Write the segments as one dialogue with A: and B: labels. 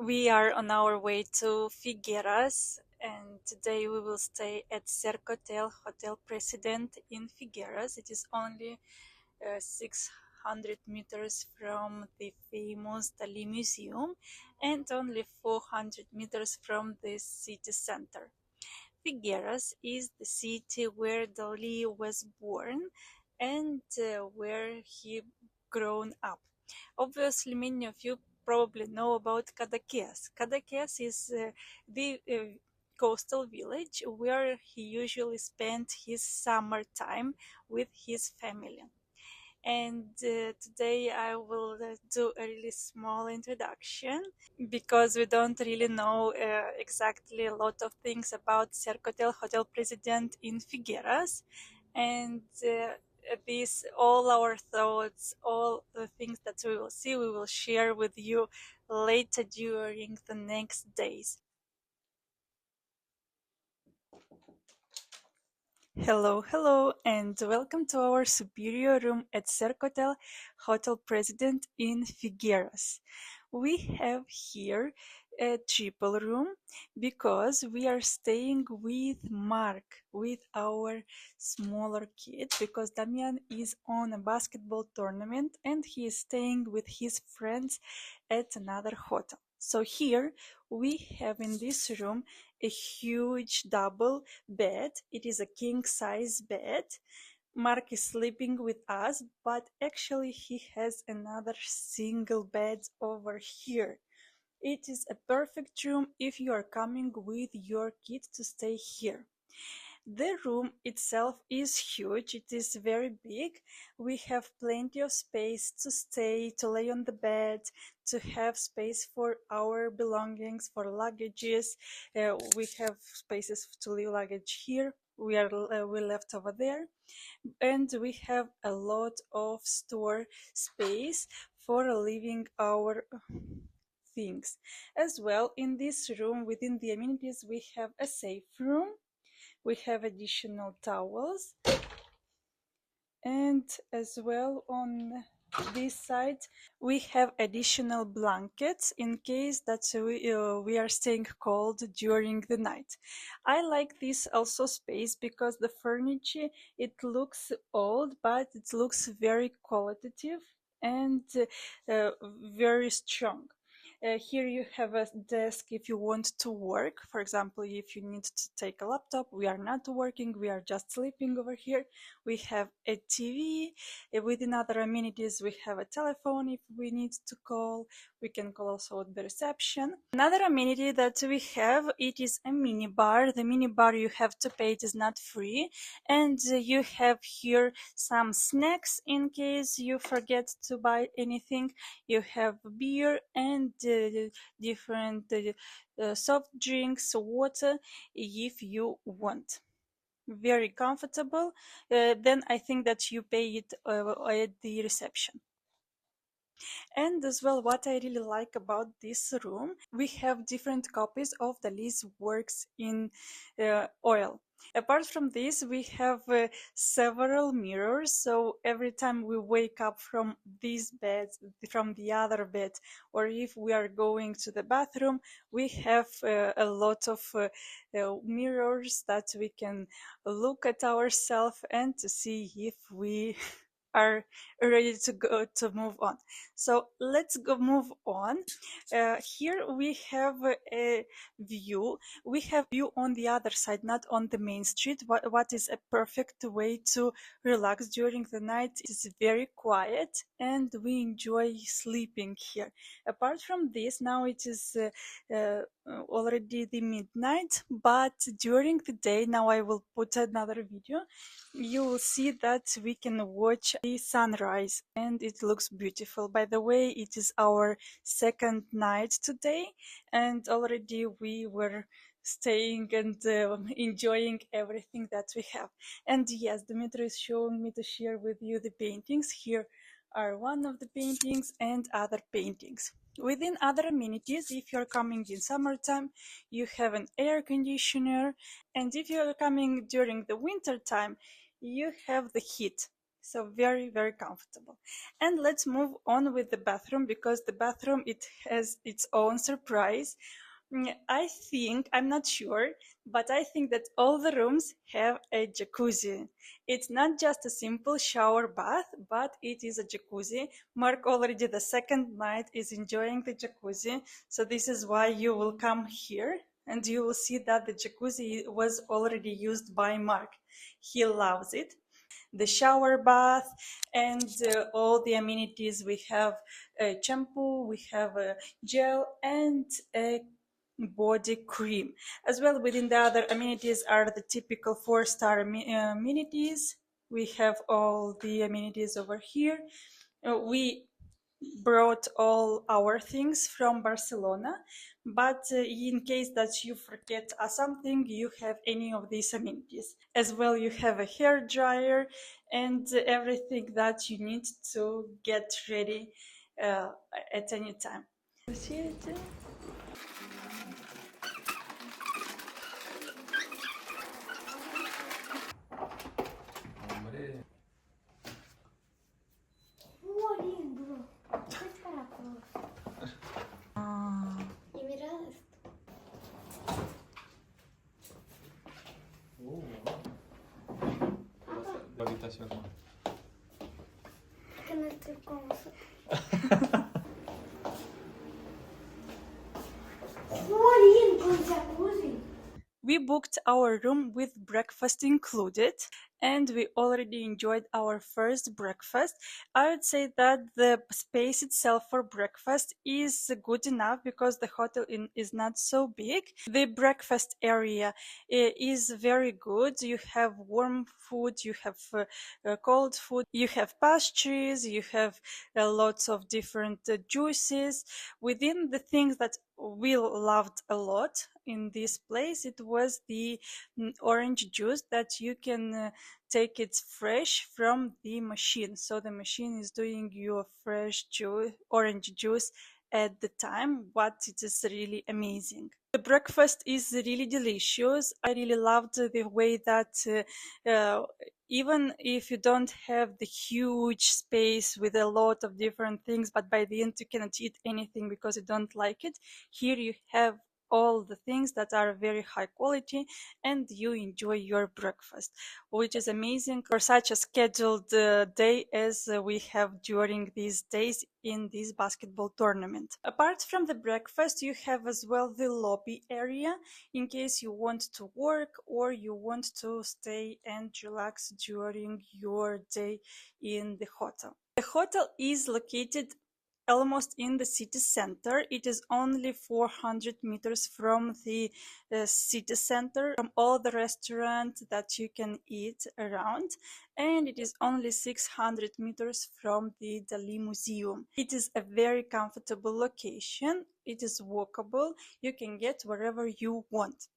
A: We are on our way to Figueres, and today we will stay at Sercotel Hotel President in Figueres. It is only 600 meters from the famous Dalí Museum and only 400 meters from the city center. Figueres is the city where Dalí was born and where he grown up. Obviously, many of you probably know about Cadaqués. Cadaqués is the coastal village where he usually spent his summer time with his family. And today I will do a really small introduction because we don't really know exactly a lot of things about Sercotel Hotel President in Figueres. And these, all our thoughts, all the things that we will see, we will share with you later during the next days. Hello, and welcome to our superior room at Sercotel Hotel President in Figueres. We have here a triple room because we are staying with Mark, with our smaller kid, because Damian is on a basketball tournament and he is staying with his friends at another hotel. So here we have in this room a huge double bed. It is a king size bed. Mark is sleeping with us, but actually he has another single bed over here. It is a perfect room if you are coming with your kid to stay here. The room itself is huge, it is very big. We have plenty of space to stay, to lay on the bed, to have space for our belongings, for luggages. We have spaces to leave luggage here. We left over there, and we have a lot of store space for leaving our things. As well, in this room, within the amenities, we have a safe room. We have additional towels, and as well on this side we have additional blankets in case that we are staying cold during the night. I like this also space because the furniture, it looks old but it looks very qualitative and very strong. Here you have a desk if you want to work. For example, if you need to take a laptop, we are not working, we are just sleeping over here. We have a TV. Within other amenities, we have a telephone if we need to call. We can call also at the reception. Another amenity that we have, it is a mini bar. The mini bar you have to pay, it is not free. And you have here some snacks in case you forget to buy anything. You have beer and different soft drinks, water if you want. Very comfortable. Then I think that you pay it at the reception. And as well, what I really like about this room, we have different copies of Dalí's works in oil. Apart from this, we have several mirrors, so every time we wake up from this bed, from the other bed, or if we are going to the bathroom, we have a lot of mirrors that we can look at ourselves and to see if we are ready to go to move on. So let's go move on. Here we have a view. We have view on the other side, not on the main street. What is a perfect way to relax during the night. It is very quiet and we enjoy sleeping here. Apart from this, now it is already the midnight, but during the day, now I will put another video, you will see that we can watch the sunrise and it looks beautiful. By the way, it is our second night today and already we were staying and enjoying everything that we have. And yes, Dmitry is showing me to share with you the paintings. Here are one of the paintings and other paintings. Within other amenities, if you're coming in summertime, you have an air conditioner, and if you're coming during the winter time, you have the heat. So very, very comfortable. And let's move on with the bathroom, because the bathroom, it has its own surprise. I think, I'm not sure, but I think that all the rooms have a jacuzzi. It's not just a simple shower bath, but it is a jacuzzi. Mark already the second night is enjoying the jacuzzi, so this is why you will come here and you will see that the jacuzzi was already used by Mark. He loves it. The shower bath and all the amenities. We have a shampoo, we have a gel, and a body cream. As well, within the other amenities are the typical 4-star amenities. We have all the amenities over here. We brought all our things from Barcelona, but in case that you forget something, you have any of these amenities. As well, you have a hair dryer and everything that you need to get ready at any time.
B: Lindo. Espera, y mira esto.
C: La habitación.
B: Que no estoy como... Jolín, con jacuzzi.
A: We booked our room with breakfast included, and we already enjoyed our first breakfast. I would say that the space itself for breakfast is good enough because the hotel is not so big. The breakfast area is very good. You have warm food, you have cold food, you have pastries, you have lots of different juices. Within the things that we loved a lot in this place, it was the orange juice that you can take it fresh from the machine. So the machine is doing you a fresh orange juice at the time. What it is really amazing. The breakfast is really delicious. I really loved the way that even if you don't have the huge space with a lot of different things, but by the end you cannot eat anything because you don't like it, here you have all the things that are very high quality and you enjoy your breakfast, which is amazing for such a scheduled day as we have during these days in this basketball tournament. Apart from the breakfast, you have as well the lobby area in case you want to work or you want to stay and relax during your day in the hotel. The hotel is located almost in the city center. It is only 400 meters from the city center, from all the restaurants that you can eat around, and it is only 600 meters from the Dalí Museum. It is a very comfortable location. It is walkable. You can get wherever you want.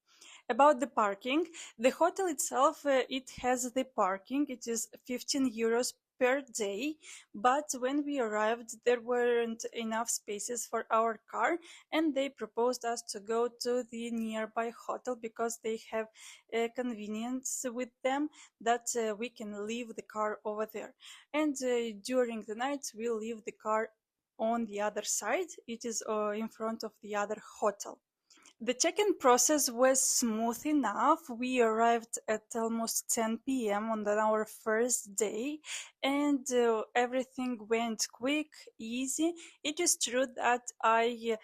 A: About the parking, the hotel itself, it has the parking. It is 15 euros per day, but when we arrived there weren't enough spaces for our car, and they proposed us to go to the nearby hotel because they have a convenience with them that we can leave the car over there, and during the night we'll leave the car on the other side. It is in front of the other hotel. The check-in process was smooth enough. We arrived at almost 10 p.m. on our first day, and everything went quick, easy. It is true that I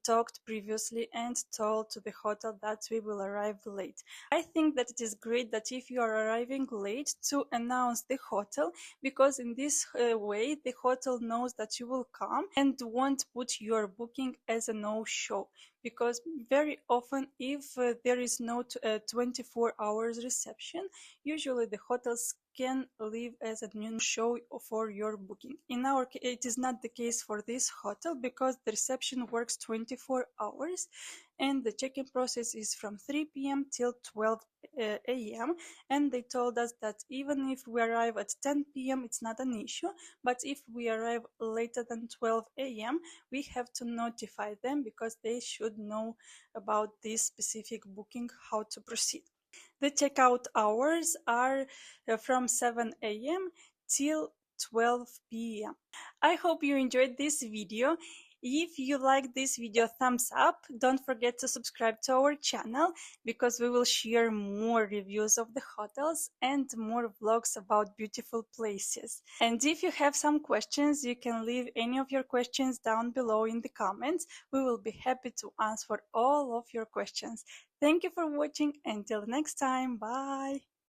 A: talked previously and told to the hotel that we will arrive late. I think that it is great that if you are arriving late, to announce the hotel, because in this way the hotel knows that you will come and won't put your booking as a no-show. Because very often, if there is no 24 hours reception, usually the hotels can leave as a no-show for your booking. In our case, it is not the case for this hotel because the reception works 24 hours and the check-in process is from 3 p.m. till 12 a.m. and they told us that even if we arrive at 10 p.m. it's not an issue, but if we arrive later than 12 a.m. we have to notify them because they should know about this specific booking, how to proceed. The checkout hours are from 7 a.m. till 12 p.m. I hope you enjoyed this video. If you like this video, thumbs up. Don't forget to subscribe to our channel because we will share more reviews of the hotels and more vlogs about beautiful places. And if you have some questions, you can leave any of your questions down below in the comments. We will be happy to answer all of your questions. Thank you for watching. Until next time, bye!